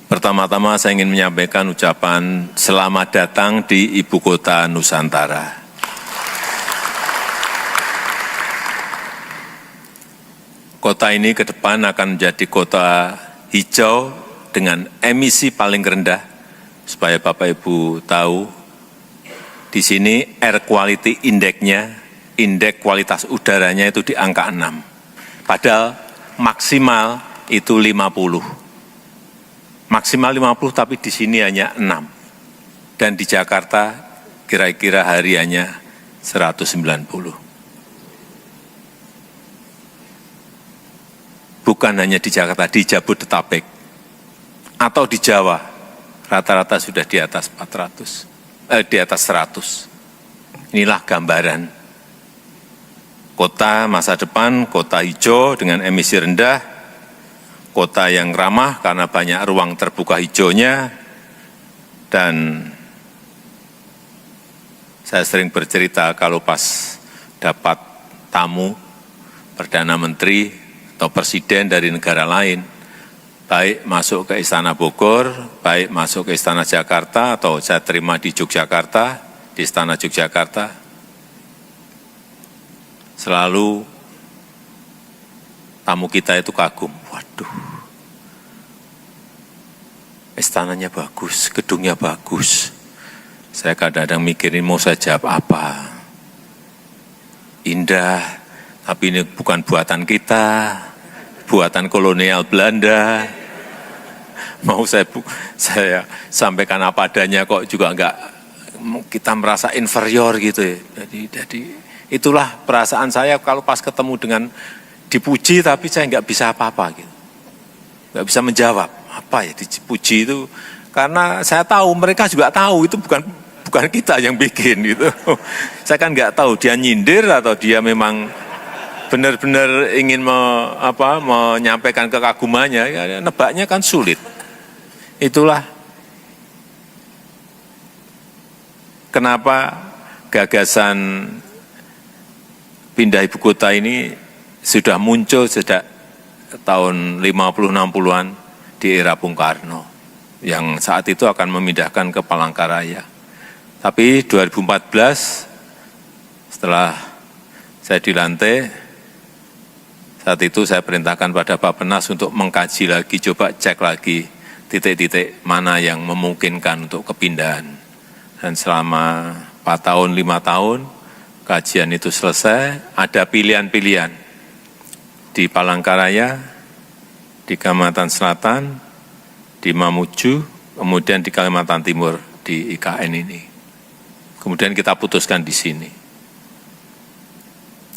Pertama-tama saya ingin menyampaikan ucapan selamat datang di Ibu Kota Nusantara. Kota ini ke depan akan menjadi kota hijau dengan emisi paling rendah. Supaya Bapak Ibu tahu, di sini air quality index-nya, indeks kualitas udaranya itu di angka 6. Padahal maksimal itu 50. Maksimal 50 tapi di sini hanya 6. Dan di Jakarta kira-kira hariannya 190. Bukan hanya di Jakarta, di Jabodetabek atau di Jawa, rata-rata sudah di atas 400, di atas 100. Inilah gambaran kota masa depan, kota hijau dengan emisi rendah, kota yang ramah karena banyak ruang terbuka hijaunya, dan saya sering bercerita kalau pas dapat tamu Perdana Menteri atau Presiden dari negara lain, baik masuk ke Istana Bogor, baik masuk ke Istana Jakarta, atau saya terima di Yogyakarta, di Istana Yogyakarta, selalu tamu kita itu kagum, waduh, istananya bagus, gedungnya bagus. Saya kadang-kadang mikirin mau saya jawab apa. Indah, tapi ini bukan buatan kita, buatan kolonial Belanda. Mau saya sampaikan apa adanya kok juga enggak, kita merasa inferior gitu ya. Jadi itulah perasaan saya kalau pas ketemu dengan dipuji tapi saya enggak bisa apa-apa gitu. Enggak bisa menjawab apa ya dipuji itu, karena saya tahu mereka juga tahu itu bukan kita yang bikin gitu. Saya kan enggak tahu dia nyindir atau dia memang benar-benar ingin menyampaikan kekagumannya, ya, nebaknya kan sulit. Itulah kenapa gagasan pindah ibu kota ini sudah muncul sejak tahun 50-60-an di era Bung Karno, yang saat itu akan memindahkan ke Palangkaraya. Tapi 2014 setelah saya dilantik, saat itu saya perintahkan pada Bappenas untuk mengkaji lagi, coba cek lagi titik-titik mana yang memungkinkan untuk kepindahan. Dan selama 4 tahun, 5 tahun, kajian itu selesai, ada pilihan-pilihan di Palangkaraya, di Kalimantan Selatan, di Mamuju, kemudian di Kalimantan Timur, di IKN ini. Kemudian kita putuskan di sini.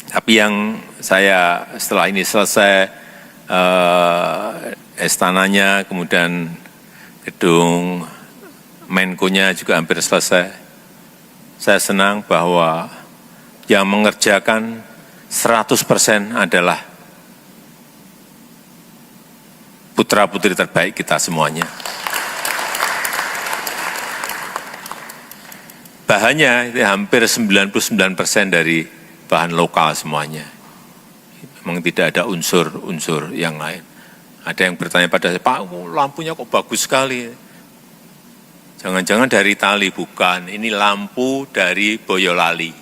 Tapi yang saya setelah ini selesai istananya, kemudian gedung Menko-nya juga hampir selesai. Saya senang bahwa yang mengerjakan 100% adalah putra-putri terbaik kita semuanya. Bahannya itu hampir 99% dari bahan lokal semuanya. Memang tidak ada unsur-unsur yang lain. Ada yang bertanya pada saya, Pak, lampunya kok bagus sekali. Jangan-jangan dari Itali, bukan. Ini lampu dari Boyolali.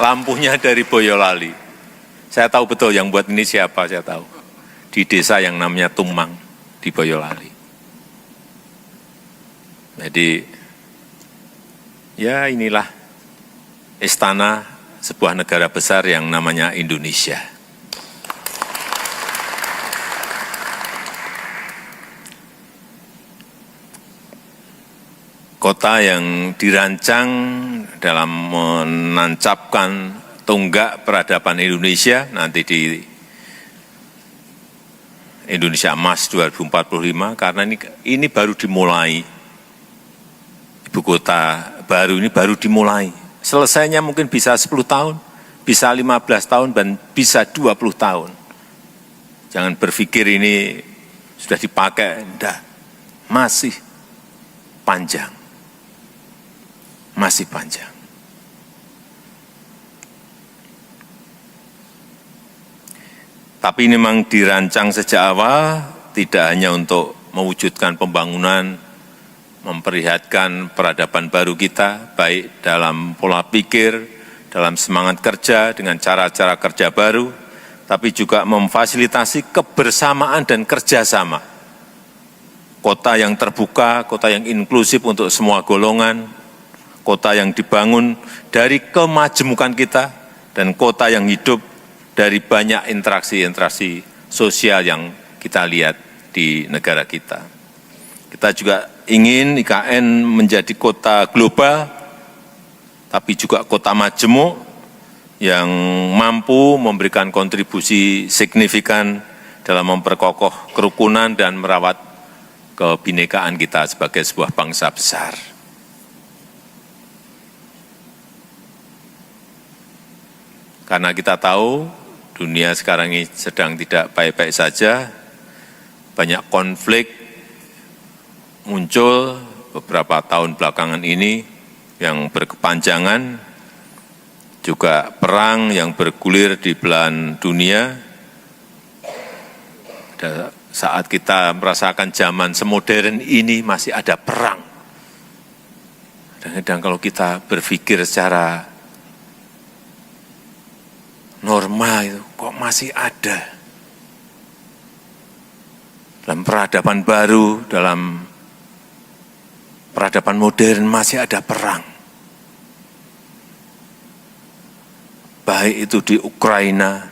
Lampunya dari Boyolali. Saya tahu betul yang buat ini siapa, saya tahu. Di desa yang namanya Tumang, di Boyolali. Jadi, ya inilah istana sebuah negara besar yang namanya Indonesia. Kota yang dirancang dalam menancapkan tonggak peradaban Indonesia nanti di Indonesia Emas 2045, karena ini baru dimulai. Ibu kota baru ini baru dimulai. Selesainya mungkin bisa 10 tahun, bisa 15 tahun, dan bisa 20 tahun. Jangan berpikir ini sudah dipakai, enggak. Masih panjang. Masih panjang. Tapi ini memang dirancang sejak awal, tidak hanya untuk mewujudkan pembangunan, memperlihatkan peradaban baru kita, baik dalam pola pikir, dalam semangat kerja, dengan cara-cara kerja baru, tapi juga memfasilitasi kebersamaan dan kerjasama. Kota yang terbuka, kota yang inklusif untuk semua golongan, kota yang dibangun dari kemajemukan kita, dan kota yang hidup dari banyak interaksi-interaksi sosial yang kita lihat di negara kita. Kita juga ingin IKN menjadi kota global, tapi juga kota majemuk yang mampu memberikan kontribusi signifikan dalam memperkokoh kerukunan dan merawat kebinekaan kita sebagai sebuah bangsa besar. Karena kita tahu dunia sekarang ini sedang tidak baik-baik saja, banyak konflik muncul beberapa tahun belakangan ini yang berkepanjangan, juga perang yang bergulir di belahan dunia. Saat kita merasakan zaman semodern ini masih ada perang. Dan kalau kita berpikir secara normal itu kok masih ada. Dalam peradaban baru, dalam peradaban modern masih ada perang. Baik itu di Ukraina,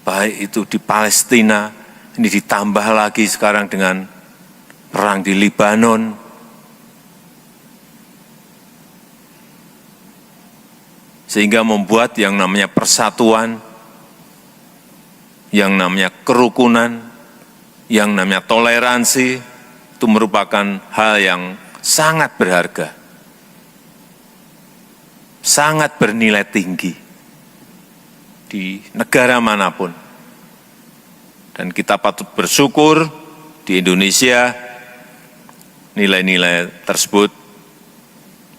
baik itu di Palestina, ini ditambah lagi sekarang dengan perang di Libanon. Sehingga membuat yang namanya persatuan, yang namanya kerukunan, yang namanya toleransi, itu merupakan hal yang sangat berharga, sangat bernilai tinggi di negara manapun. Dan kita patut bersyukur di Indonesia nilai-nilai tersebut,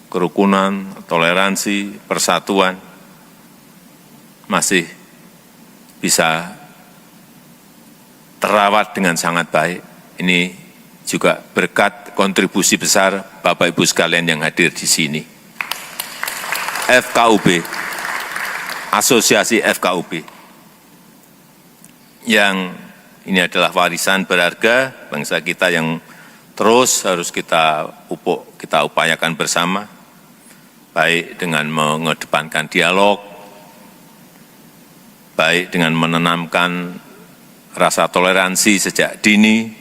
kerukunan, toleransi, persatuan, masih bisa terawat dengan sangat baik. Ini juga berkat kontribusi besar Bapak Ibu sekalian yang hadir di sini. FKUB, Asosiasi FKUB, yang ini adalah warisan berharga bangsa kita yang terus harus kita pupuk, kita upayakan bersama, baik dengan mengedepankan dialog, baik dengan menanamkan rasa toleransi sejak dini,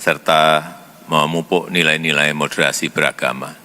serta memupuk nilai-nilai moderasi beragama.